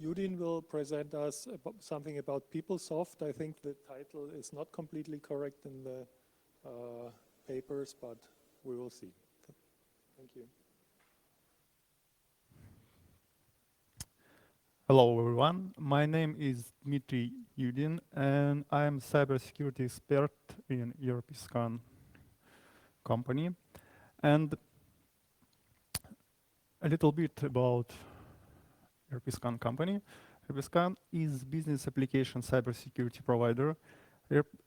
Yudin will present us something about PeopleSoft. I think the title is not completely correct in the papers, but we will see. Thank you. Hello everyone, my name is Dmitry Yudin and I am cybersecurity expert in EuropeScan company. And a little bit about EuropeScan company. EuropeScan is business application cybersecurity provider.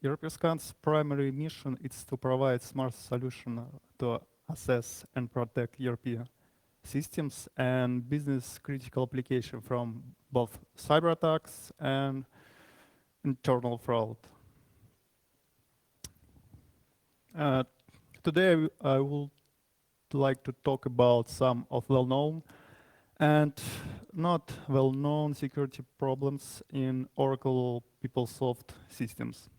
EuropeScan's primary mission is to provide smart solution to assess and protect European systems and business critical application from both cyber attacks and internal fraud. Today I would like to talk about some of well-known and not well-known security problems in Oracle PeopleSoft systems.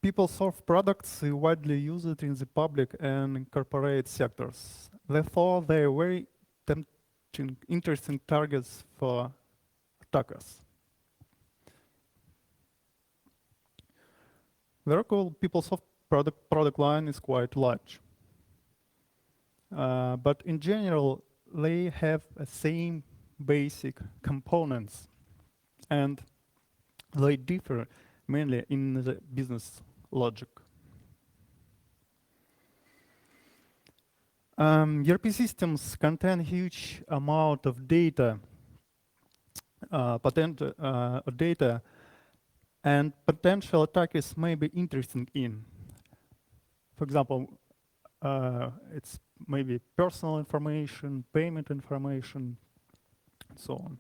PeopleSoft products are widely used in the public and corporate sectors. Therefore, they are very tempting, interesting targets for attackers. The Oracle PeopleSoft product line is quite large. But in general, they have the same basic components and they differ mainly in the business logic. ERP systems contain huge amount of data, data, and potential attackers may be interested in. For example, it's maybe personal information, payment information, and so on.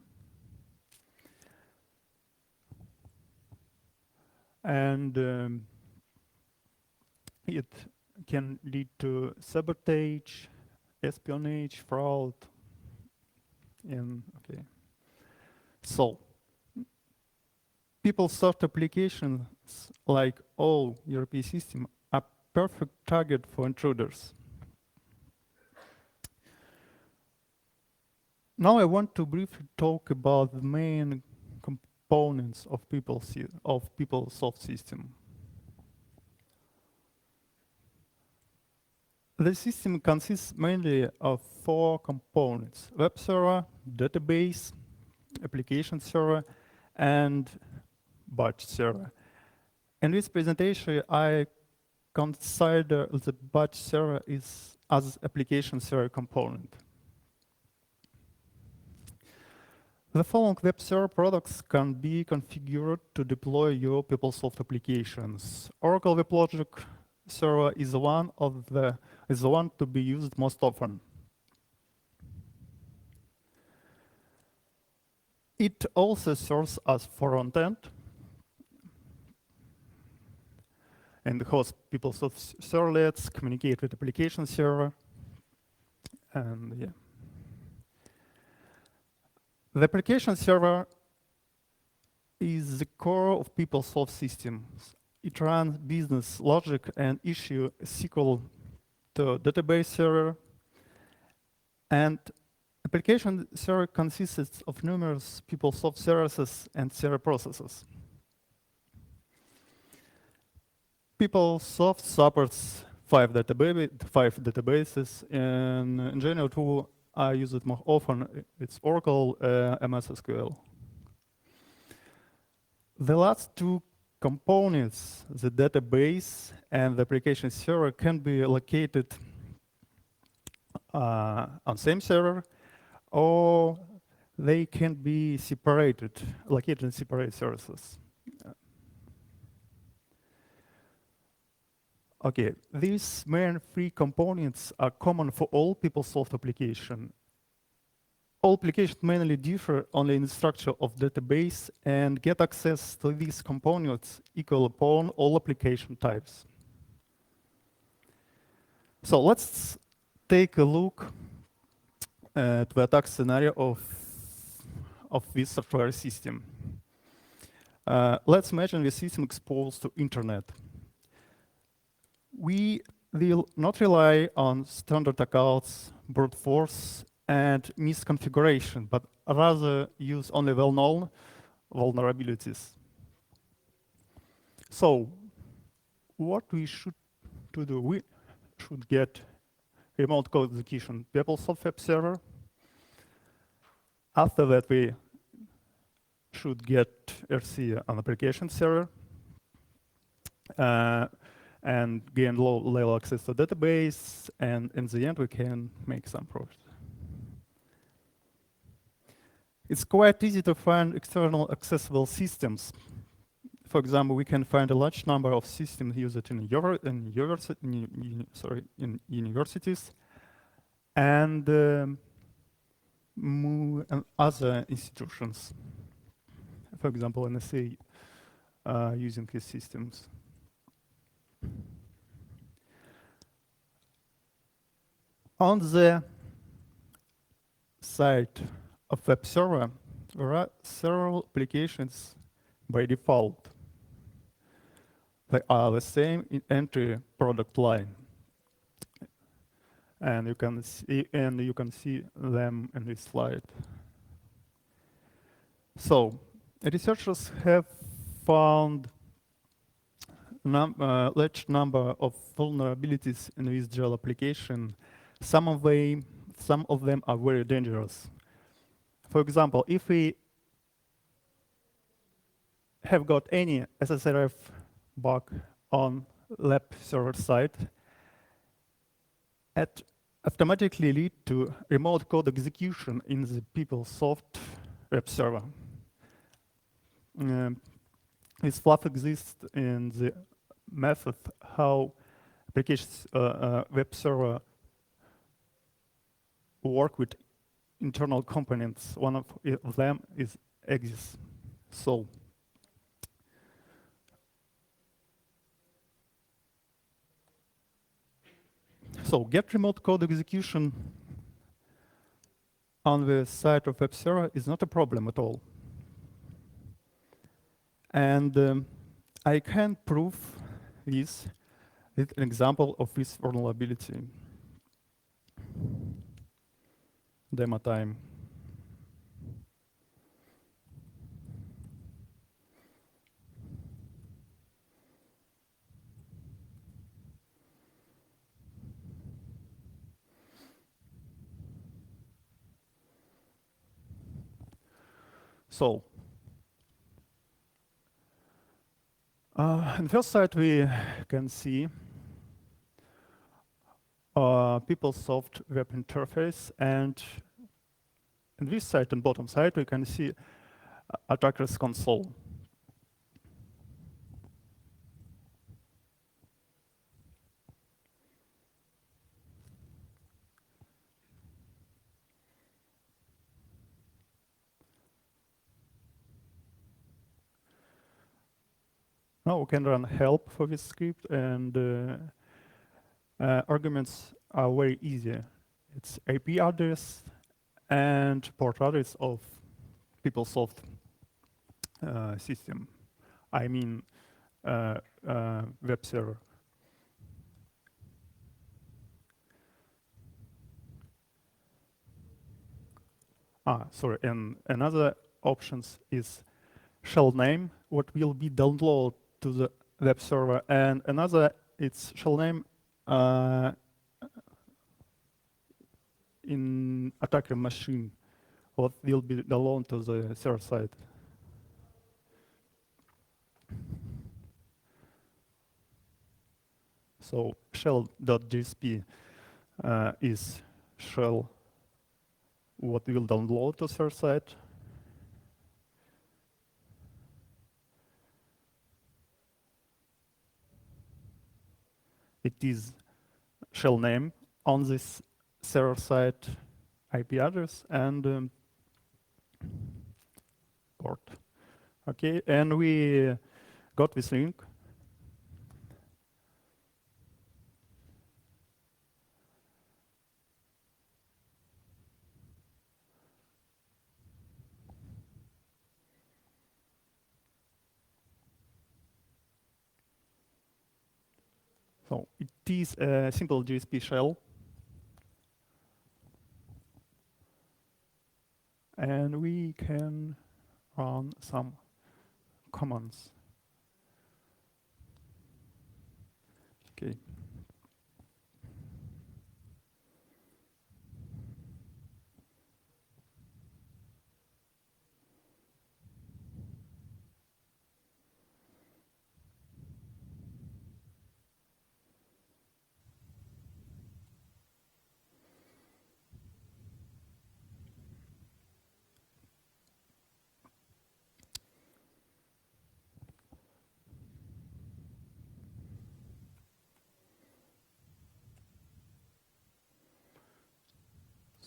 And it can lead to sabotage, espionage, fraud, and okay. So, PeopleSoft applications, like all ERP systems, are perfect target for intruders. Now I want to briefly talk about the main components of PeopleSoft system. The system consists mainly of 4 components: web server, database, application server, and batch server. In this presentation, I consider the batch server as application server component. The following web server products can be configured to deploy your PeopleSoft applications. Oracle WebLogic server is the one to be used most often. It also serves as front end and hosts PeopleSoft servlets, communicate with application server, and yeah. The application server is the core of PeopleSoft systems. It runs business logic and issue SQL to database server. And application server consists of numerous PeopleSoft services and server processes. PeopleSoft supports 5 databases, and in general, 2 I use it more often. It's Oracle, MS SQL. The last 2 components, the database and the application server, can be located on same server, or they can be located in separate services. Okay, these main 3 components are common for all PeopleSoft applications. All applications mainly differ only in the structure of database and get access to these components equal upon all application types. So let's take a look at the attack scenario of this software system. Let's imagine the system exposed to internet. We will not rely on standard accounts, brute force, and misconfiguration, but rather use only well-known vulnerabilities. So what we should to do, we should get remote code execution PeopleSoft web server. After that, we should get RC on application server and gain low-level access to database, and in the end, we can make some profit. It's quite easy to find external accessible systems. For example, we can find a large number of systems used in universities and other institutions. For example, NSA using these systems. On the side of web server, there are several applications by default. They are the same in entry product line, and you can see them in this slide. So researchers have found large number of vulnerabilities in this GL application. Some of them are very dangerous. For example, if we have got any SSRF bug on lab server side, it automatically lead to remote code execution in the PeopleSoft web server. This fluff exists in the method how applications web server work with internal components. One of them is exis. So get remote code execution on the side of web server is not a problem at all. And I can prove this with an example of this vulnerability. Demo time. So, on the first side, we can see PeopleSoft web interface, and on this side, on bottom side, we can see attacker's console. Now we can run help for this script, and arguments are very easy. It's IP address and port address of PeopleSoft system. I mean web server. Sorry, and another options is shell name, what will be downloaded to the web server, and another it's shell name in attacker machine, what will be downloaded to the server side. So shell.gsp is shell what will download to server side. It is shell name on this server side IP address and port. Okay, and we got this link. So it is a simple GSP shell. and we can run some commands. Okay.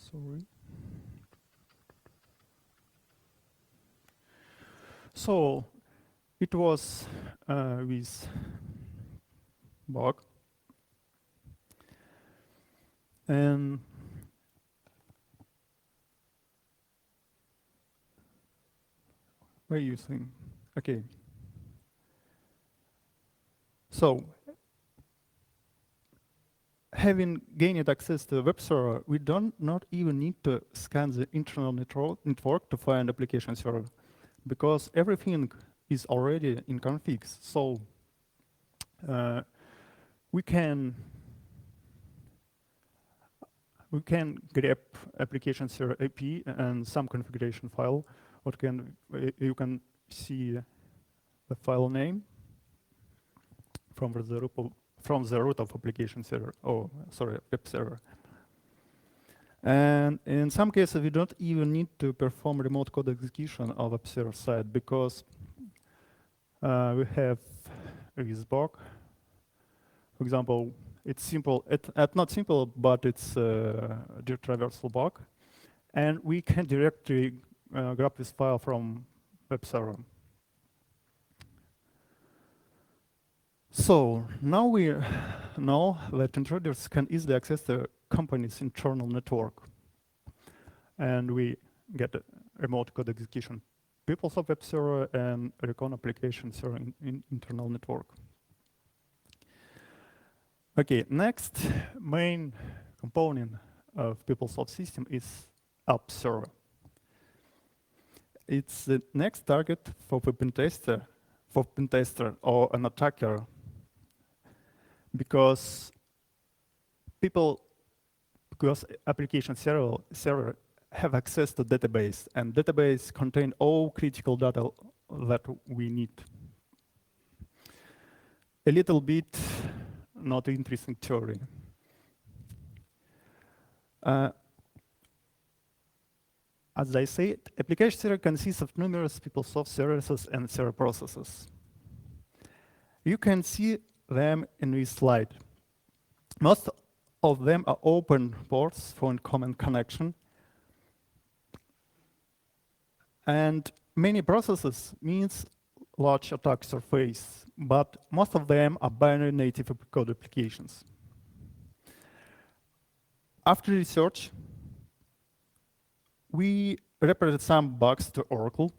Sorry. So it was with bug, and we're using, okay. So having gained access to the web server, we don't not even need to scan the internal network to find application server, because everything is already in configs. So we can grab application server AP and some configuration file. You can see the file name from the root of application server. Oh, sorry, web server. And in some cases, we don't even need to perform remote code execution of web server side, because we have this bug. For example, it's simple. It's not simple, but it's a traversal bug, and we can directly grab this file from web server. So now we know that intruders can easily access the company's internal network, and we get a remote code execution PeopleSoft web server and Recon application server in internal network. Okay, next main component of PeopleSoft system is app server. It's the next target for the pen tester or an attacker, because application server have access to database, and database contain all critical data that we need. A little bit not interesting theory. As I said, application server consists of numerous PeopleSoft services and server processes. You can see them in this slide. Most of them are open ports for common connection. And many processes means large attack surface, but most of them are binary native code applications. After research, we reported some bugs to Oracle,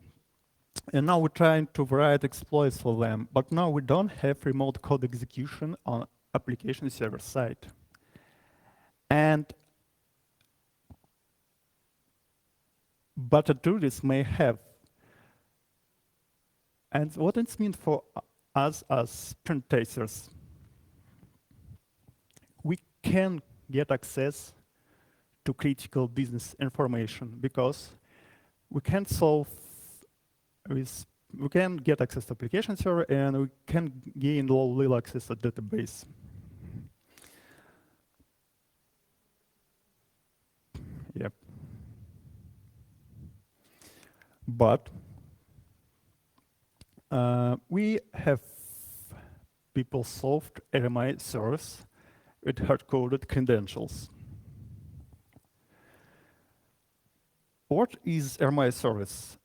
and now we're trying to write exploits for them, but now we don't have remote code execution on application server side. But to do this may have. And what it means for us as pen testers, we can get access to critical business information, because we can get access to application server, and we can gain low-level access to database. Yep. But we have PeopleSoft RMI service with hard-coded credentials. What is RMI service?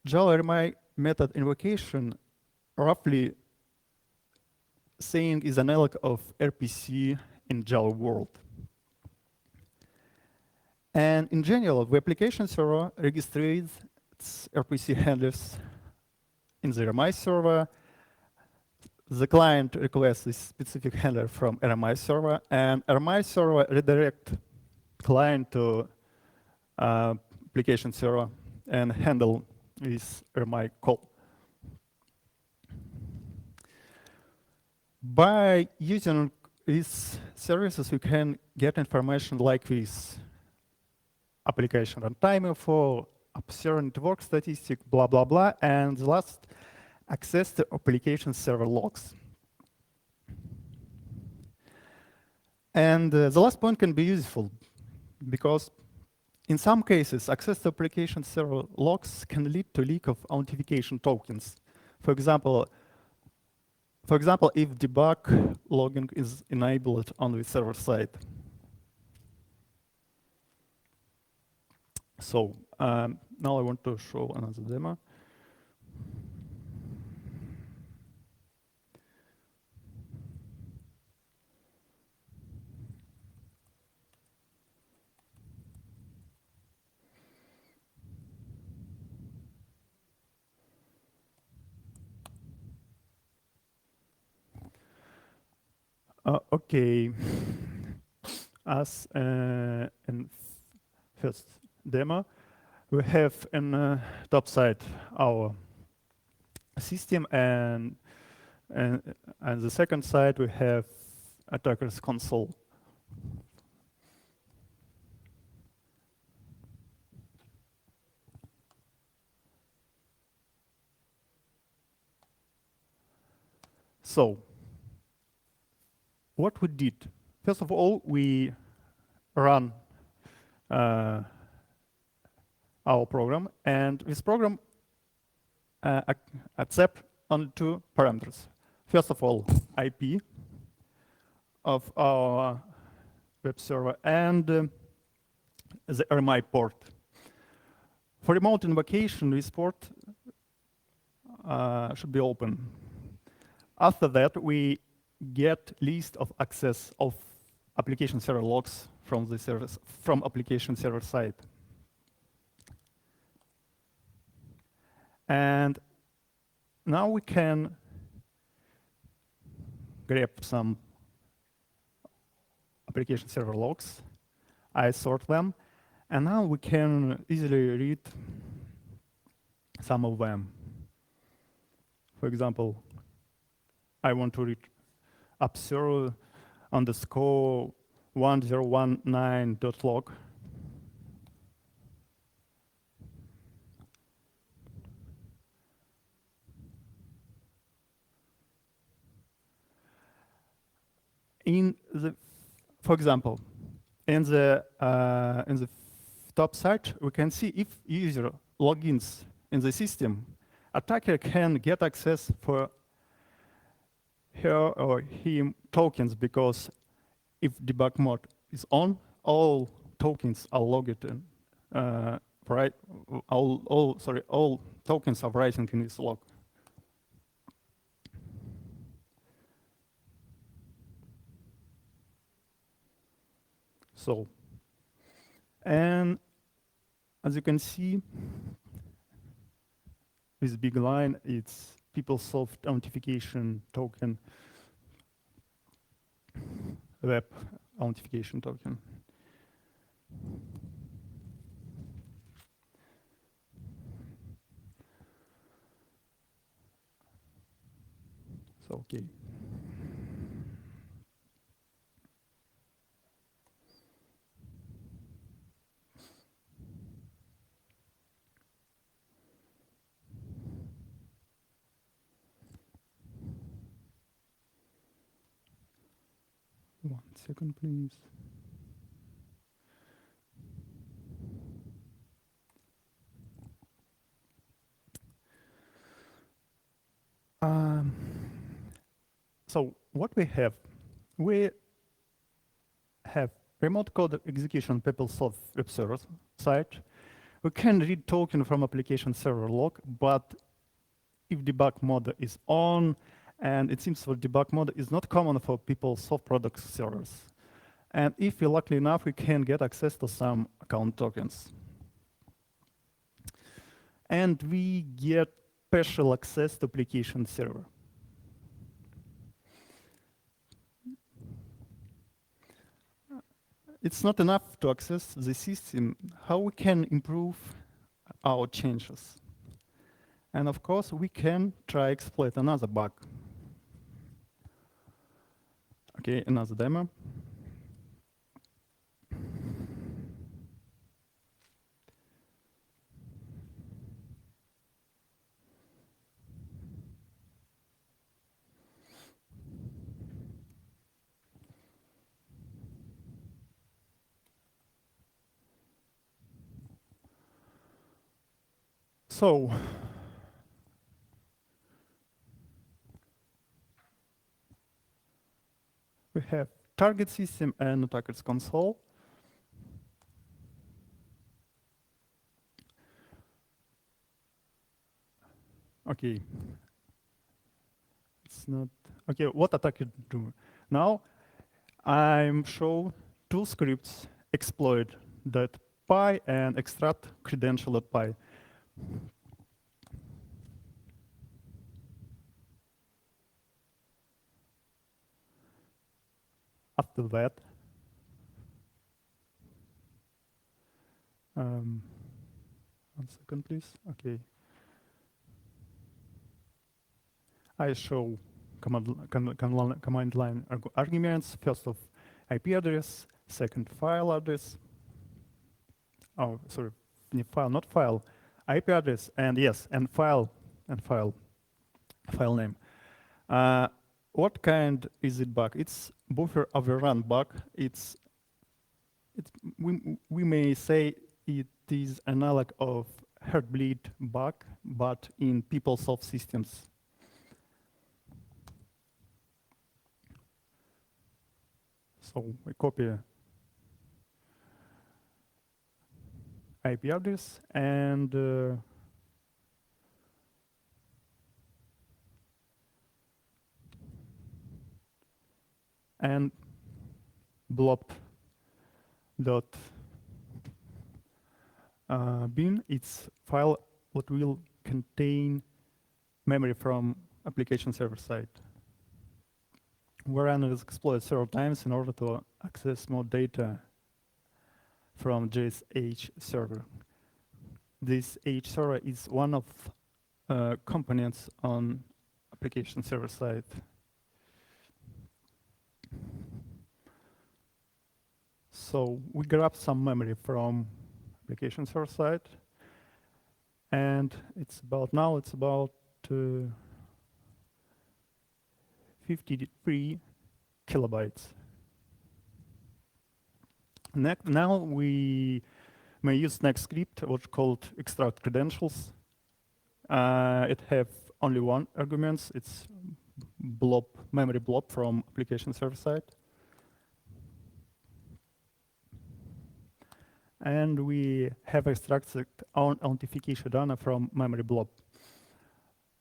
Java RMI method invocation, roughly saying, is analog of RPC in Java world. And in general, the application server registers its RPC handlers in the RMI server. The client requests a specific handler from RMI server, and RMI server redirect client to application server and handle this RMI call. By using these services, we can get information like this: application runtime info, observed network statistic, blah, blah, blah, and the last, access to application server logs. And the last point can be useful because in some cases, access to application server logs can lead to leak of authentication tokens. For example, if debug logging is enabled on the server side. So now I want to show another demo. Okay, as in first demo, we have in top side our system, and the second side we have attacker's console. So what we did, first of all, we run our program, and this program accepts only two parameters. First of all, IP of our web server and the RMI port. For remote invocation, this port should be open. After that, we get list of access of application server logs from the service, from application server side. And now we can grab some application server logs. I sort them, and now we can easily read some of them. For example, I want to read observe underscore 1019.log. For example, in the top side, we can see if user logins in the system, attacker can get access for her or him tokens, because if debug mode is on, all tokens are logged in. All tokens are writing in this log. So, and as you can see, this big line, it's PeopleSoft authentication token, web authentication token. So, okay. One second, please. So what we have remote code execution PeopleSoft web server side. We can read token from application server log, but if debug mode is on, and it seems that debug mode is not common for PeopleSoft product servers. And if we're lucky enough, we can get access to some account tokens. And we get partial access to application server. it's not enough to access the system. How we can improve our changes? And of course, we can try exploit another bug. Okay, another demo. So, we have target system and attacker's console. Okay. It's not, okay, what attacker do? Now, I'm show two scripts exploit .py and extract credential.py. After that, one second, please. Okay. I show command line arguments. First of IP address, second file address. Oh, sorry, file, not file. IP address, and yes, and file name. What kind is it bug? It's buffer overrun bug. We may say it is analog of heartbleed bug, but in PeopleSoft systems. So we copy IP address and blob dot bin. It's file what will contain memory from application server side. We ran this exploit several times in order to access more data from JSH server. This H server is one of components on application server side. So we grab some memory from application server side, and it's about 53 kilobytes. Now we may use next script, what's called extract credentials. It have only one argument. It's memory blob from application server side. And we have extracted authentication data from memory blob.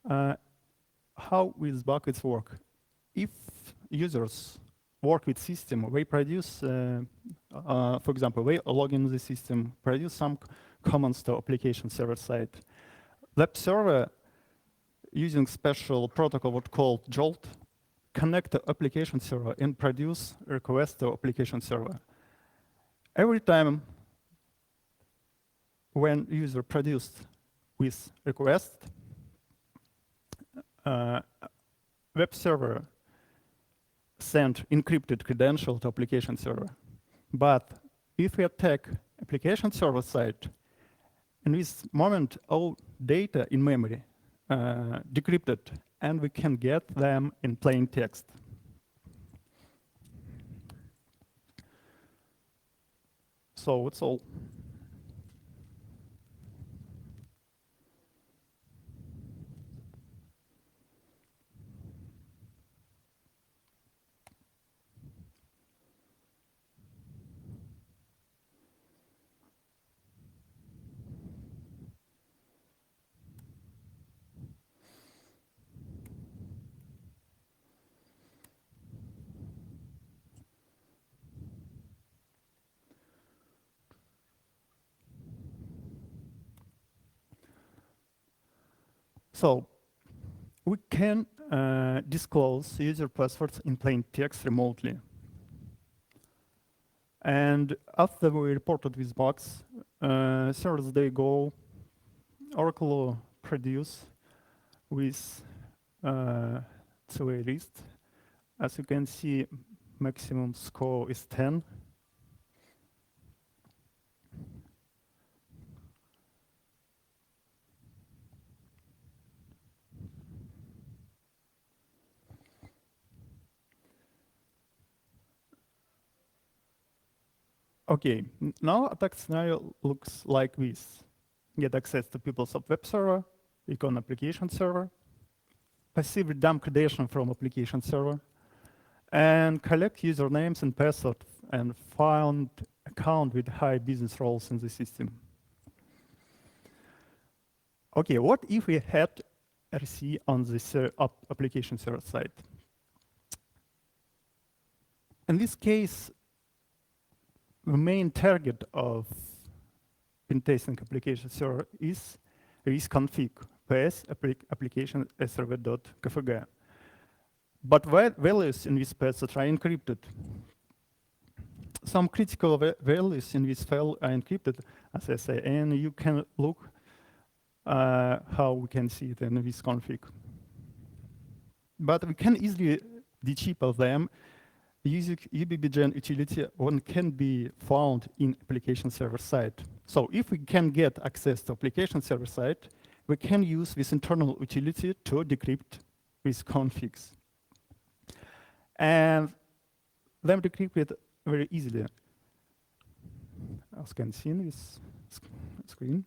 How will buckets work? If users work with system, they produce, for example, they log in the system, produce some commands to application server side. Web server, using special protocol what called Jolt, connect the application server and produce request to application server. Every time when user produced with request, web server send encrypted credential to application server. But if we attack application server side, in this moment, all data in memory decrypted, and we can get them in plain text. So it's all. So we can disclose user passwords in plain text remotely. And after we reported these bugs, servers they go, Oracle produce with two-way list. As you can see, maximum score is 10. Okay, now attack scenario looks like this. Get access to PeopleSoft web server, icon application server, passive dump credential from application server, and collect usernames and password and found account with high business roles in the system. Okay, what if we had RC on the application server side? In this case, the main target of pentesting application server is this config ps application server.kfg. But values in this password are encrypted. Some critical values in this file are encrypted, as I say, and you can look how we can see it in this config. But we can easily decouple them using UBBGen utility one can be found in application server side. So if we can get access to application server side, we can use this internal utility to decrypt these configs. And them decrypt it very easily. As you can see in this screen.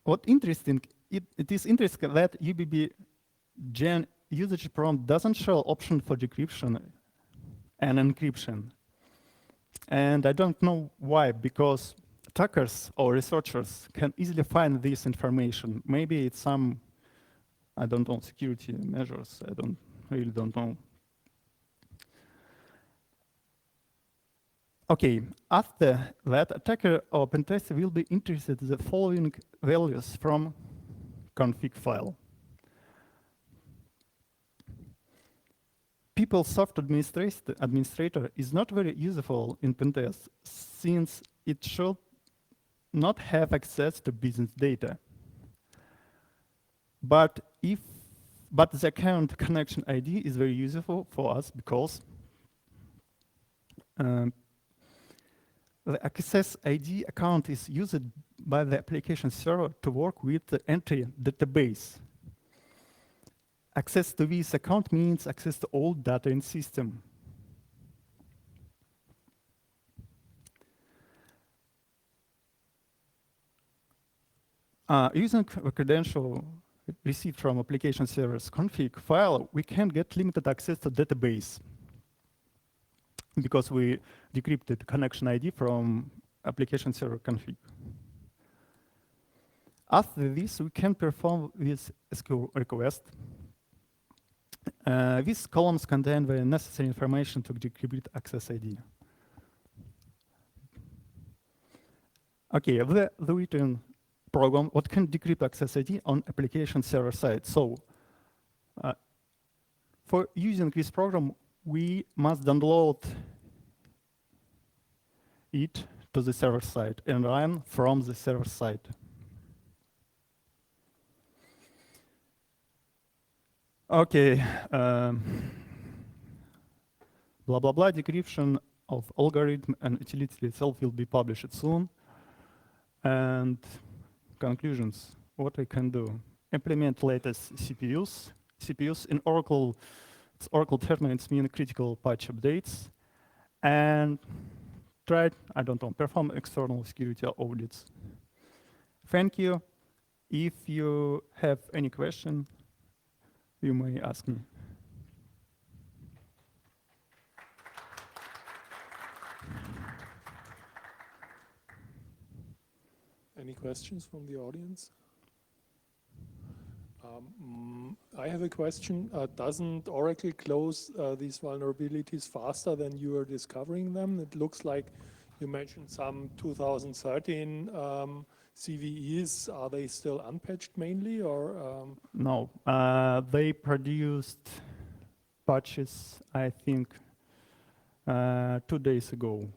What interesting, it is interesting that UBBGen usage prompt doesn't show option for decryption and encryption. And I don't know why, because attackers or researchers can easily find this information. Maybe it's some, I don't know, security measures. I really don't know. Okay, after that, attacker or pentester will be interested in the following values from config file. PeopleSoft administrator is not very useful in pentest since it should not have access to business data. But the account connection ID is very useful for us because the access ID account is used by the application server to work with the entry database. Access to this account means access to all data in system. Using the credential received from application server's config file, we can get limited access to database because we decrypted connection ID from application server config. After this, we can perform this SQL request. These columns contain the necessary information to decrypt access ID. Okay, the written program what can decrypt access ID on application server side. So for using this program, we must download it to the server side and run from the server side. Okay, blah, blah, blah, decryption of algorithm and utility itself will be published soon. And conclusions, what we can do. Implement latest CPUs. CPUs in Oracle, it's Oracle terminals mean critical patch updates. And try, I don't know, perform external security audits. Thank you. If you have any question, you may ask me. Any questions from the audience? I have a question. Doesn't Oracle close these vulnerabilities faster than you are discovering them? It looks like you mentioned some 2013 CVEs. Are they still unpatched mainly, or? No, they produced patches, I think, 2 days ago.